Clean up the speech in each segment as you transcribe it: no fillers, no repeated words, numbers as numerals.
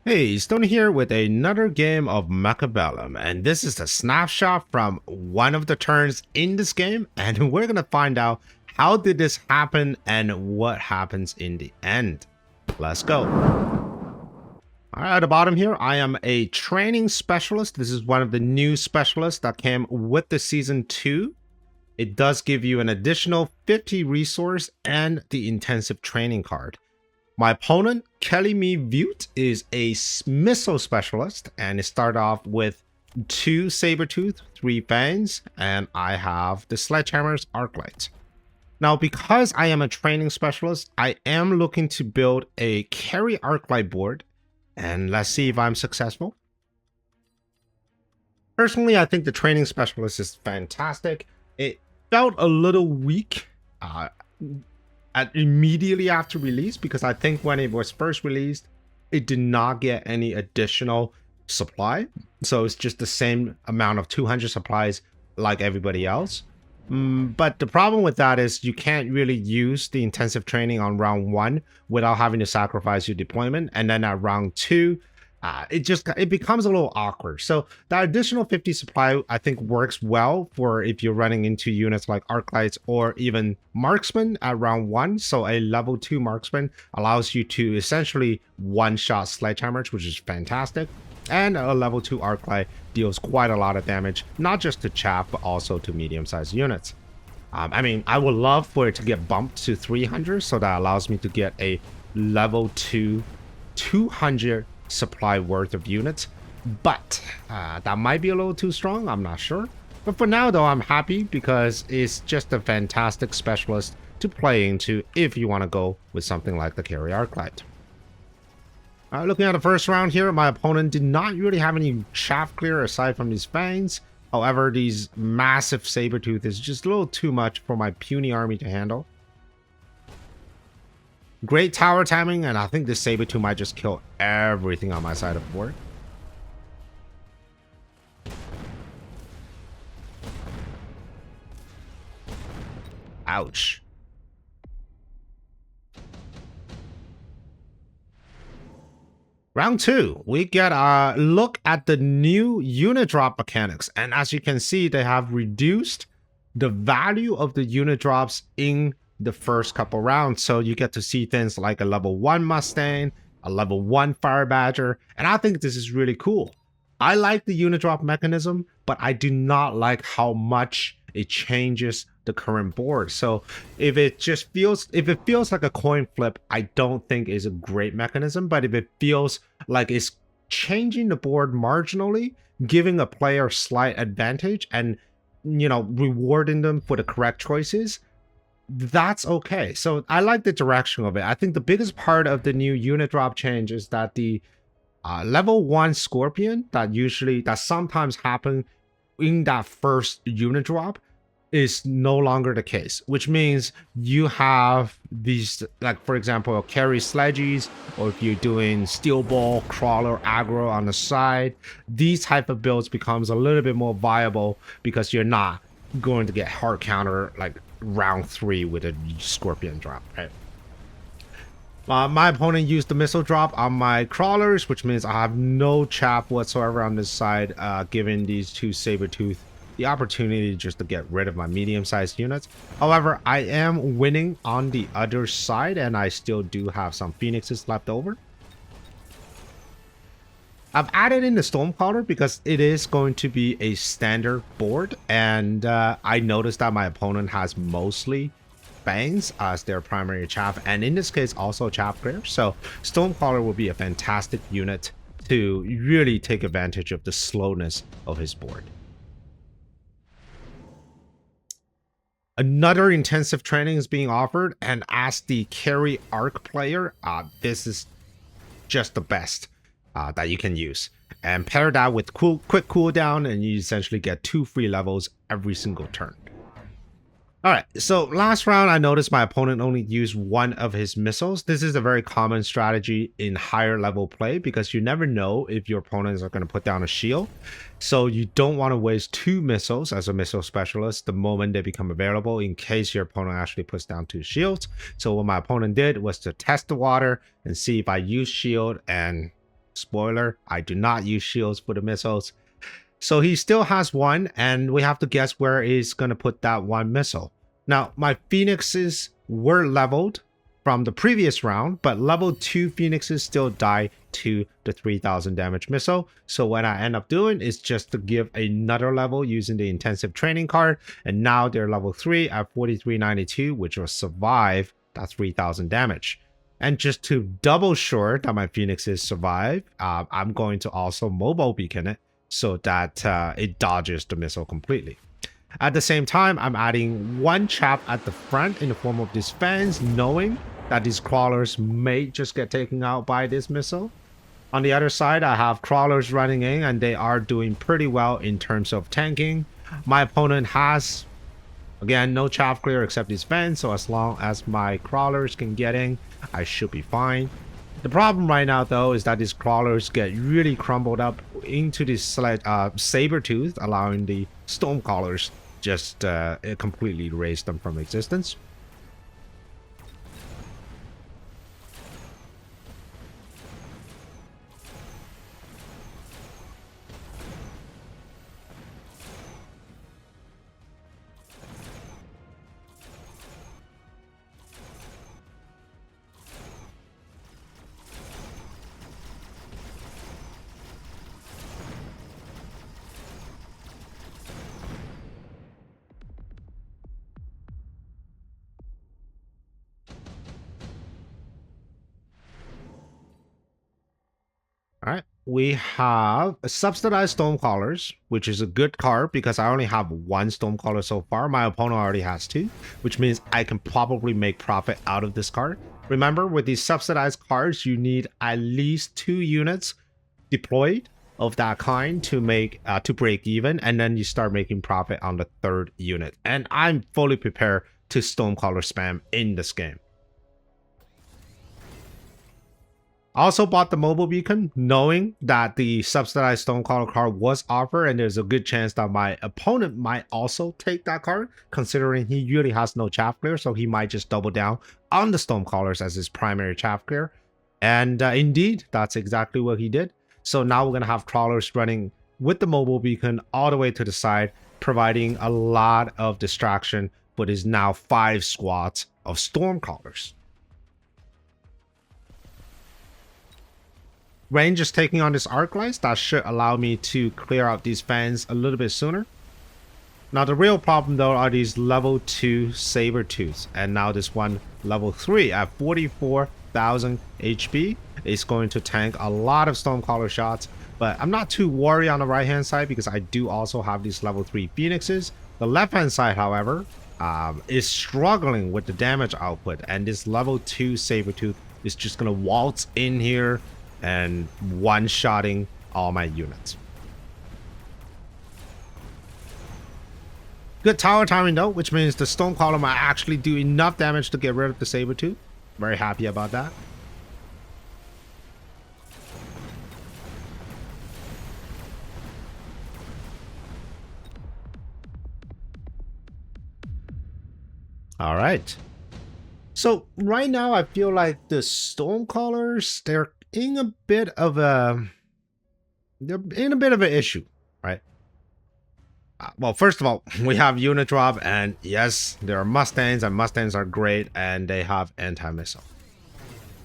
Hey, Stoney here with another game of Mechabellum, and this is a snapshot from one of the turns in this game, and we're gonna find out how did this happen and what happens in the end. Let's go. All right, at the bottom here, I am a training specialist. This is one of the new specialists that came with the season 2. It does give you an additional 50 resource and the intensive training card. My opponent, Kelly Me Vute, is a missile specialist, and it started off with 2 Sabertooth, 3 Fangs, and I have the Sledgehammer's Arclights. Now, because I am a training specialist, I am looking to build a carry Arclight board, and let's see if I'm successful. Personally, I think the training specialist is fantastic. It felt a little weak immediately after release, because I think when it was first released, it did not get any additional supply. So it's just the same amount of 200 supplies like everybody else. But the problem with that is you can't really use the intensive training on round 1 without having to sacrifice your deployment. And then at round 2, it becomes a little awkward. So that additional 50 supply, I think, works well for if you're running into units like Arclights or even Marksman at round 1. So a level 2 Marksman allows you to essentially one-shot Sledgehammers, which is fantastic. And a level 2 Arclight deals quite a lot of damage, not just to chaff, but also to medium-sized units. I mean, I would love for it to get bumped to 300, so that allows me to get a level 2 200 supply worth of units, but that might be a little too strong. I'm not sure. But for now, though, I'm happy because it's just a fantastic specialist to play into if you want to go with something like the Carry Arclight. Looking at the first round here, my opponent did not really have any chaff clear aside from these fangs. However, these massive Sabertooth is just a little too much for my puny army to handle. Great tower timing, and I think this Sabertooth might just kill everything on my side of the board. Ouch. Round 2, we get a look at the new unit drop mechanics, and as you can see, they have reduced the value of the unit drops in the first couple rounds. So you get to see things like a level 1 Mustang, a level 1 Fire Badger, and I think this is really cool. I like the unit drop mechanism, but I do not like how much it changes the current board. So if it feels like a coin flip, I don't think is a great mechanism. But if it feels like it's changing the board marginally, giving a player slight advantage and, you know, rewarding them for the correct choices, that's okay. So I like the direction of it. I think the biggest part of the new unit drop change is that the level 1 Scorpion that sometimes happen in that first unit drop is no longer the case, which means you have these, like, for example, carry sledgies, or if you're doing steel ball, crawler, aggro on the side, these type of builds becomes a little bit more viable because you're not going to get hard counter like round 3 with a Scorpion drop, right? My opponent used the missile drop on my crawlers, which means I have no chaff whatsoever on this side, giving these 2 Sabertooth the opportunity just to get rid of my medium-sized units. However, I am winning on the other side, and I still do have some Phoenixes left over. I've added in the Stormcaller because it is going to be a standard board, and I noticed that my opponent has mostly Fangs as their primary chaff, and in this case also chaff clear. So Stormcaller will be a fantastic unit to really take advantage of the slowness of his board. Another intensive training is being offered, and as the carry arc player, this is just the best that you can use. And pair that with quick cooldown, and you essentially get 2 free levels every single turn. Alright, so last round I noticed my opponent only used 1 of his missiles. This is a very common strategy in higher level play because you never know if your opponents are going to put down a shield. So you don't want to waste 2 missiles as a missile specialist the moment they become available in case your opponent actually puts down 2 shields. So what my opponent did was to test the water and see if I use shield, and Spoiler, I do not use shields for the missiles. So he still has one, and we have to guess where he's going to put that one missile. Now, my phoenixes were leveled from the previous round, but level 2 phoenixes still die to the 3000 damage missile. So what I end up doing is just to give another level using the intensive training card, and now they're level 3 at 4392, which will survive that 3000 damage. And just to double sure that my phoenixes survive, I'm going to also mobile beacon it so that it dodges the missile completely. At the same time, I'm adding one chap at the front in the form of these fans, knowing that these crawlers may just get taken out by this missile. On the other side, I have crawlers running in, and they are doing pretty well in terms of tanking. My opponent has, again, no chaff clear except these fans, so as long as my crawlers can get in, I should be fine. The problem right now, though, is that these crawlers get really crumbled up into this saber tooth, allowing the stormcallers just completely erase them from existence. All right, we have a subsidized Stormcallers, which is a good card because I only have one Stormcaller so far. My opponent already has two, which means I can probably make profit out of this card. Remember, with these subsidized cards, you need at least 2 units deployed of that kind to make to break even, and then you start making profit on the 3rd unit. And I'm fully prepared to Stormcaller spam in this game. I also bought the mobile beacon, knowing that the subsidized Stormcaller card was offered, and there's a good chance that my opponent might also take that card, considering he really has no chaff clear, so he might just double down on the Stormcallers as his primary chaff clear. And indeed, that's exactly what he did. So now we're going to have crawlers running with the mobile beacon all the way to the side, providing a lot of distraction for his now 5 squads of Stormcallers. Range is taking on this Arclights. That should allow me to clear out these fans a little bit sooner. Now the real problem though are these level 2 saber tooths, and now this one level 3 at 44,000 HP is going to tank a lot of Stormcaller shots. But I'm not too worried on the right hand side because I do also have these level 3 phoenixes. The left hand side, however, is struggling with the damage output, and this level 2 saber tooth is just gonna waltz in here and one-shotting all my units. Good tower timing though, which means the Stormcaller might actually do enough damage to get rid of the Sabertooth. Very happy about that. All right. So right now I feel like the Stormcallers, they're in a bit of an issue, right? Well, first of all, we have unit drop, and yes, there are Mustangs, and Mustangs are great, and they have anti-missile.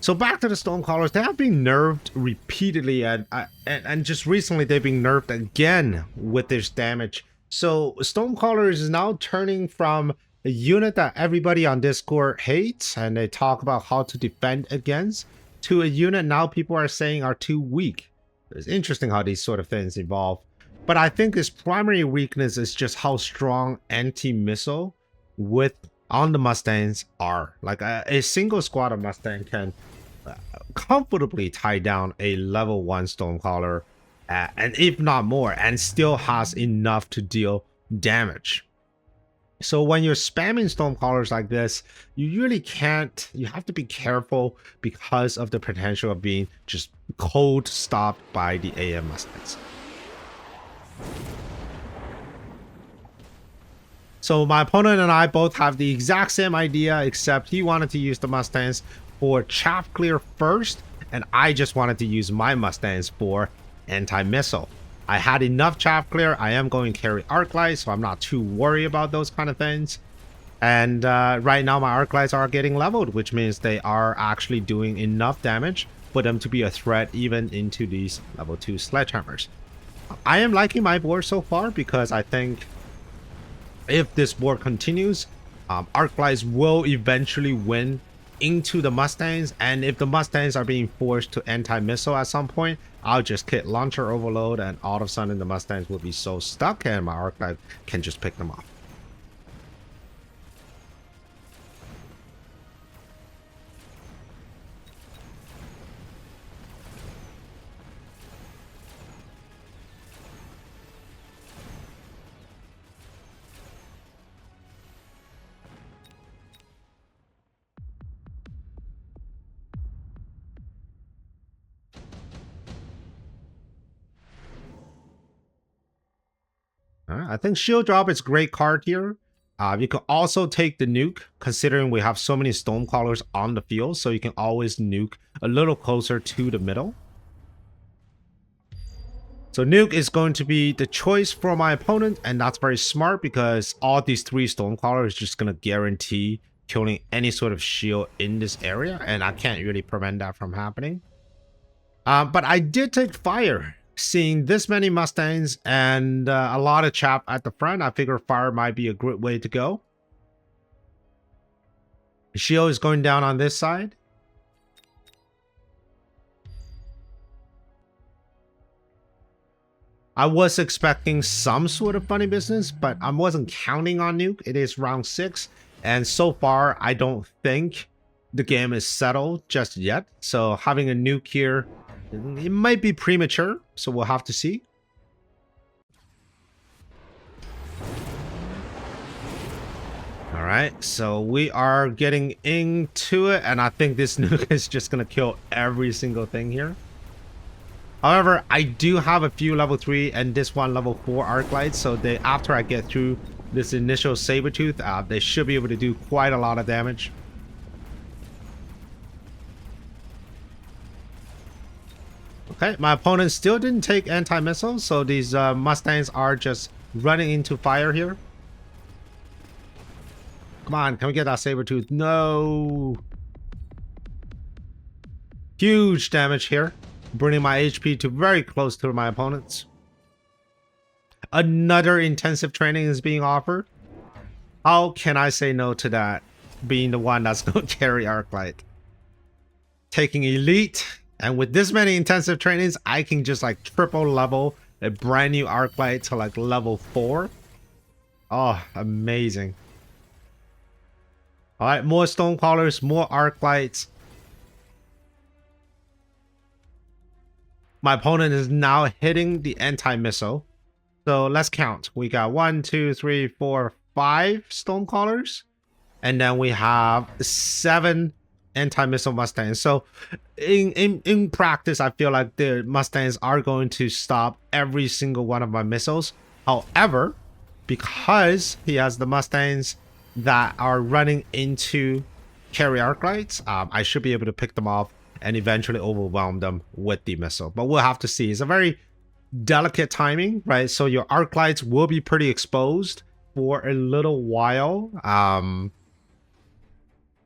So back to the Stormcallers, they have been nerfed repeatedly, and just recently they've been nerfed again with this damage. So Stormcallers is now turning from a unit that everybody on Discord hates, and they talk about how to defend against, to a unit now people are saying are too weak. It's interesting how these sort of things evolve. But I think his primary weakness is just how strong anti-missile on the Mustangs are. Like a single squad of Mustang can comfortably tie down a level 1 Stormcaller, and if not more, and still has enough to deal damage. So when you're spamming Stormcallers like this, you really can't, you have to be careful because of the potential of being just cold stopped by the AM Mustangs. So my opponent and I both have the exact same idea, except he wanted to use the Mustangs for chaff clear first, and I just wanted to use my Mustangs for anti-missile. I had enough chaff clear. I am going to carry Arclights, so I'm not too worried about those kind of things. And right now my Arclights are getting leveled, which means they are actually doing enough damage for them to be a threat even into these level 2 sledgehammers. I am liking my board so far because I think if this board continues, Arclights will eventually win into the Mustangs, and if the Mustangs are being forced to anti-missile at some point, I'll just hit launcher overload and all of a sudden the Mustangs will be so stuck and my Arclight can just pick them off. I think shield drop is a great card here. You can also take the nuke, considering we have so many stormcallers on the field, so you can always nuke a little closer to the middle. So nuke is going to be the choice for my opponent, and that's very smart because all these 3 stormcallers is just going to guarantee killing any sort of shield in this area, and I can't really prevent that from happening. But I did take fire. Seeing this many Mustangs and a lot of chaff at the front, I figure fire might be a great way to go. Shield is going down on this side. I was expecting some sort of funny business, but I wasn't counting on nuke. It is round 6, and so far I don't think the game is settled just yet. So having a nuke here, it might be premature, so we'll have to see. All right, so we are getting into it, and I think this nuke is just going to kill every single thing here. However, I do have a few level 3 and this one level 4 Arclights, so after I get through this initial Sabertooth, they should be able to do quite a lot of damage. Okay, my opponent still didn't take anti-missile, so these Mustangs are just running into fire here. Come on, can we get that Sabertooth? No! Huge damage here, bringing my HP to very close to my opponent's. Another intensive training is being offered. How can I say no to that, being the one that's going to carry Arclight? Taking elite. And with this many intensive trainings, I can just like triple level a brand new Arclight to like level 4. Oh, amazing. All right, more Stonecallers, more Arclights. My opponent is now hitting the anti-missile. So let's count. We got 1, 2, 3, 4, 5 Stonecallers. And then we have 7 anti-missile Mustangs. So in practice, I feel like the Mustangs are going to stop every single one of my missiles. However, because he has the Mustangs that are running into carry Arclights, I should be able to pick them off and eventually overwhelm them with the missile. But we'll have to see. It's a very delicate timing, right? So your Arclights will be pretty exposed for a little while.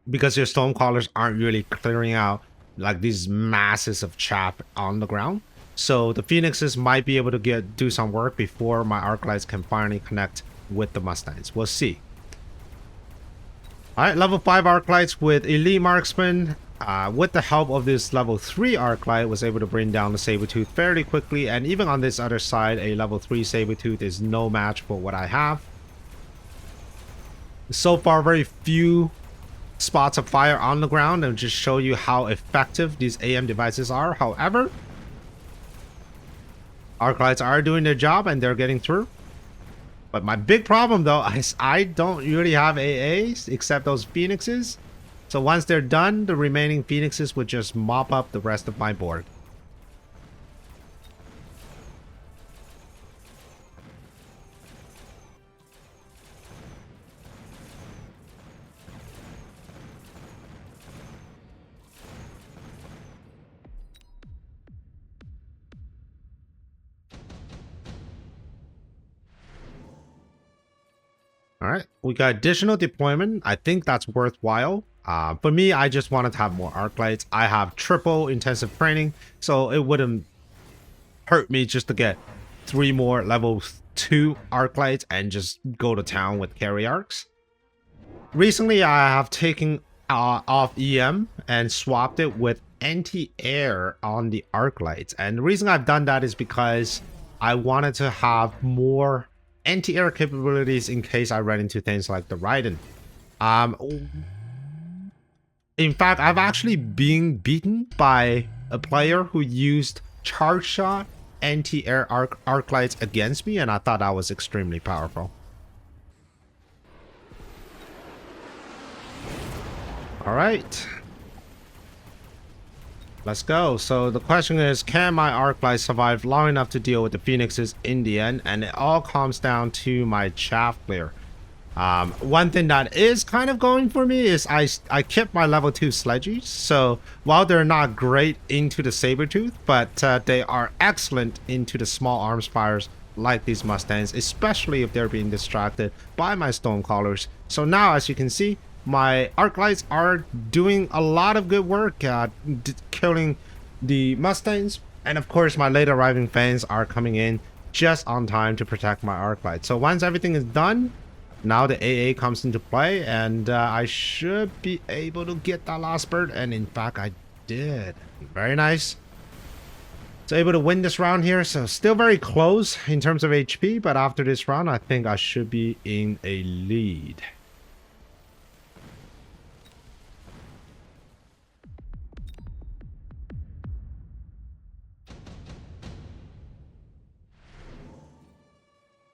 Because your Stormcallers aren't really clearing out like these masses of chaff on the ground. So the Phoenixes might be able to do some work before my Arclights can finally connect with the Mustangs. We'll see. Alright, level 5 Arclights with Elite Marksman. With the help of this level 3 Arclight, was able to bring down the Sabertooth fairly quickly. And even on this other side, a level 3 Sabertooth is no match for what I have. So far, very few spots of fire on the ground, and just show you how effective these AM devices are. However, Arclights are doing their job and they're getting through. But my big problem though is I don't really have AAs except those Phoenixes. So once they're done, the remaining Phoenixes would just mop up the rest of my board. All right, we got additional deployment. I think that's worthwhile. For me, I just wanted to have more Arclights. I have triple intensive training, so it wouldn't hurt me just to get 3 more level 2 Arclights and just go to town with carry arcs. Recently, I have taken off EM and swapped it with anti-air on the Arclights. And the reason I've done that is because I wanted to have more anti-air capabilities in case I run into things like the Raiden. In fact, I've actually been beaten by a player who used charge shot anti-air Arclights against me, and I thought that was extremely powerful. All right, let's go. So the question is, can my Arclight survive long enough to deal with the Phoenixes in the end? And it all comes down to my chaff clear. One thing that is kind of going for me is I kept my level 2 sledgies. So while they're not great into the Sabertooth, but they are excellent into the small arms fires like these Mustangs, especially if they're being distracted by my Stormcallers. So now, as you can see, my Arclights are doing a lot of good work killing the Mustangs. And of course, my late arriving fans are coming in just on time to protect my Arclight. So once everything is done, now the AA comes into play, and I should be able to get that last bird. And in fact, I did. Very nice. So able to win this round here. So still very close in terms of HP, but after this round, I think I should be in a lead.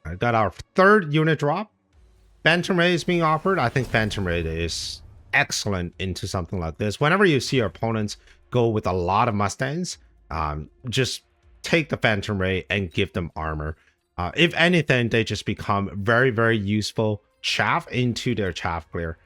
I got our 3rd unit drop. Phantom Ray is being offered. I think Phantom Ray is excellent into something like this. Whenever you see your opponents go with a lot of Mustangs, just take the Phantom Ray and give them armor. If anything, they just become very, very useful chaff into their chaff clear.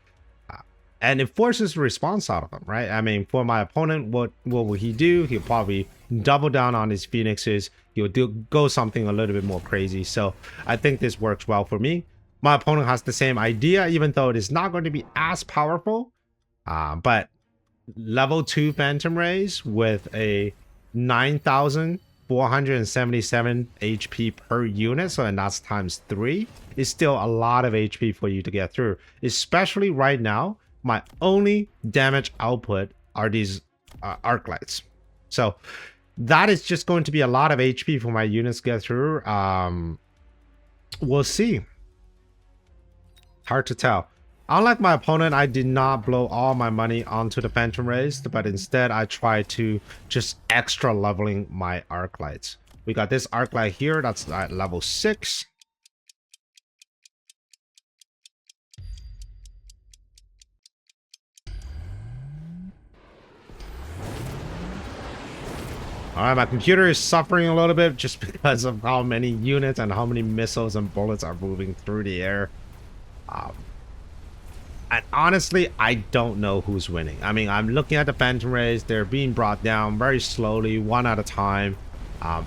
And it forces a response out of them, right? I mean, for my opponent, what will he do? He'll probably double down on his Phoenixes. He'll go something a little bit more crazy. So I think this works well for me. My opponent has the same idea, even though it is not going to be as powerful. But level 2 Phantom Rays with a 9,477 HP per unit, so and that's times 3, is still a lot of HP for you to get through. Especially right now, my only damage output are these Arclights. So that is just going to be a lot of HP for my units to get through. We'll see. Hard to tell. Unlike my opponent, I did not blow all my money onto the Phantom Rays, but instead I tried to just extra leveling my Arclights. We got this Arclight here, that's at level 6. Alright, my computer is suffering a little bit just because of how many units and how many missiles and bullets are moving through the air. And honestly, I don't know who's winning. I mean, I'm looking at the Phantom Rays. They're being brought down very slowly, one at a time.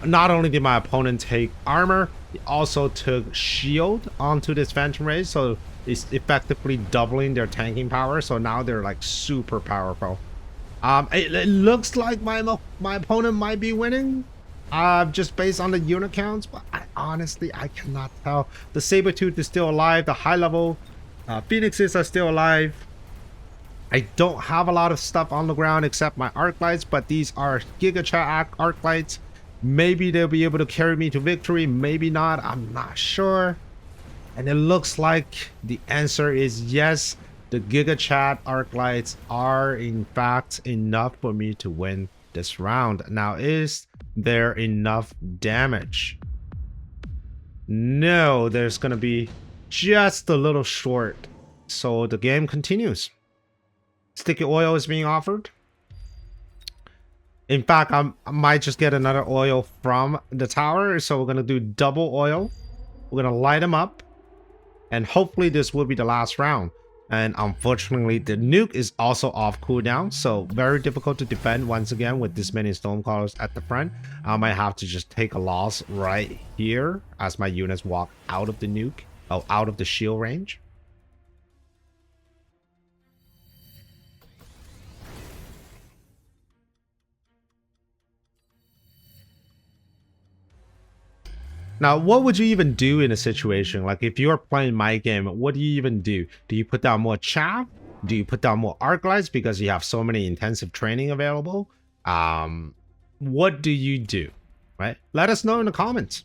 Not only did my opponent take armor, he also took shield onto this Phantom Rays. So it's effectively doubling their tanking power. So now they're like super powerful. It looks like my opponent might be winning. Just based on the unit counts, but honestly, I cannot tell. The Sabertooth is still alive. The high level Phoenixes are still alive. I don't have a lot of stuff on the ground except my Arclights, but these are Gigachat Arclights. Maybe they'll be able to carry me to victory, maybe not. I'm not sure. And it looks like the answer is yes. The Gigachat Arclights are in fact enough for me to win this round. Now, is there enough damage? No, there's gonna be just a little short. So the game continues. Sticky oil is being offered. In fact, I might just get another oil from the tower. So we're gonna do double oil. We're gonna light them up. And hopefully this will be the last round. And unfortunately, the nuke is also off cooldown, so very difficult to defend once again with this many Stormcallers at the front. I might have to just take a loss right here as my units walk out of the nuke, out of the shield range. Now, what would you even do in a situation like if you're playing my game? What do you even do? Do you put down more chaff? Do you put down more Arclights because you have so many intensive training available? What do you do? Right? Let us know in the comments.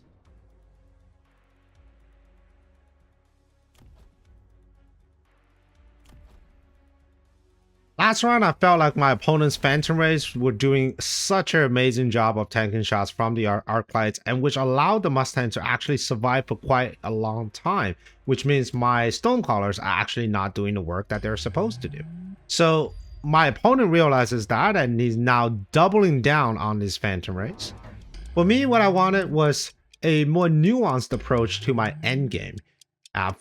Last round, I felt like my opponent's Phantom Rays were doing such an amazing job of tanking shots from the Arclights, and which allowed the Mustang to actually survive for quite a long time, which means my Stormcallers are actually not doing the work that they're supposed to do. So my opponent realizes that, and he's now doubling down on these Phantom Rays. For me, what I wanted was a more nuanced approach to my endgame.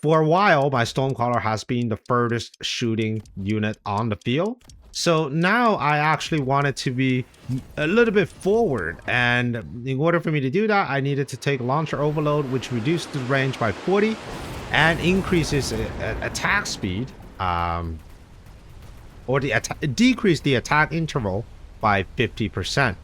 For a while, my Stormcaller has been the furthest shooting unit on the field. So now I actually wanted to be a little bit forward. And in order for me to do that, I needed to take Launcher Overload, which reduced the range by 40 and increases attack speed, or decrease the attack interval by 50%.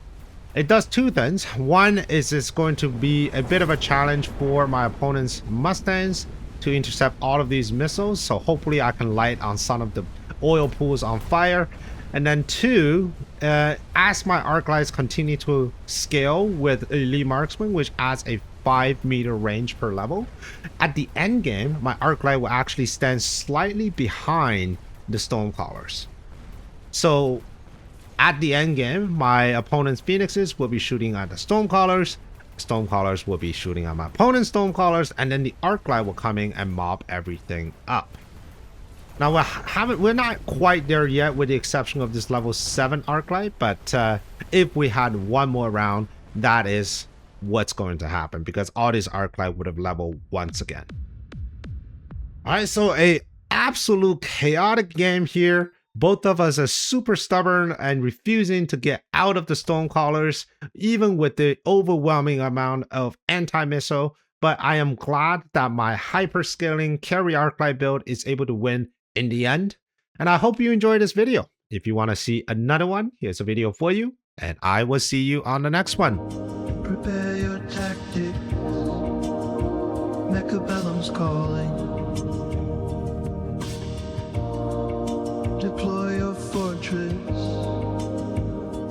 It does two things. One is it's going to be a bit of a challenge for my opponent's Mustangs to intercept all of these missiles, so hopefully I can light on some of the oil pools on fire. And then two, as my Arclights continue to scale with Elite Marksman, which adds a 5-meter range per level, at the end game, my Arclight will actually stand slightly behind the Stormcallers. So at the end game, my opponent's Phoenixes will be shooting at the Stormcallers. Stormcallers will be shooting at my opponent's Stormcallers, and then the Arclight will come in and mob everything up. Now we're not quite there yet, with the exception of this level 7 Arclight, but if we had one more round, that is what's going to happen, because all these Arclight would have leveled once again. Alright, so a absolute chaotic game here. Both of us are super stubborn and refusing to get out of the Stormcallers, even with the overwhelming amount of anti-missile. But I am glad that my hyper-scaling carry Arclight build is able to win in the end. And I hope you enjoyed this video. If you want to see another one, here's a video for you. And I will see you on the next one. Prepare your tactics. Mechabellum's calling. Deploy your fortress.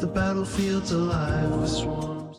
The battlefield's alive with swarms.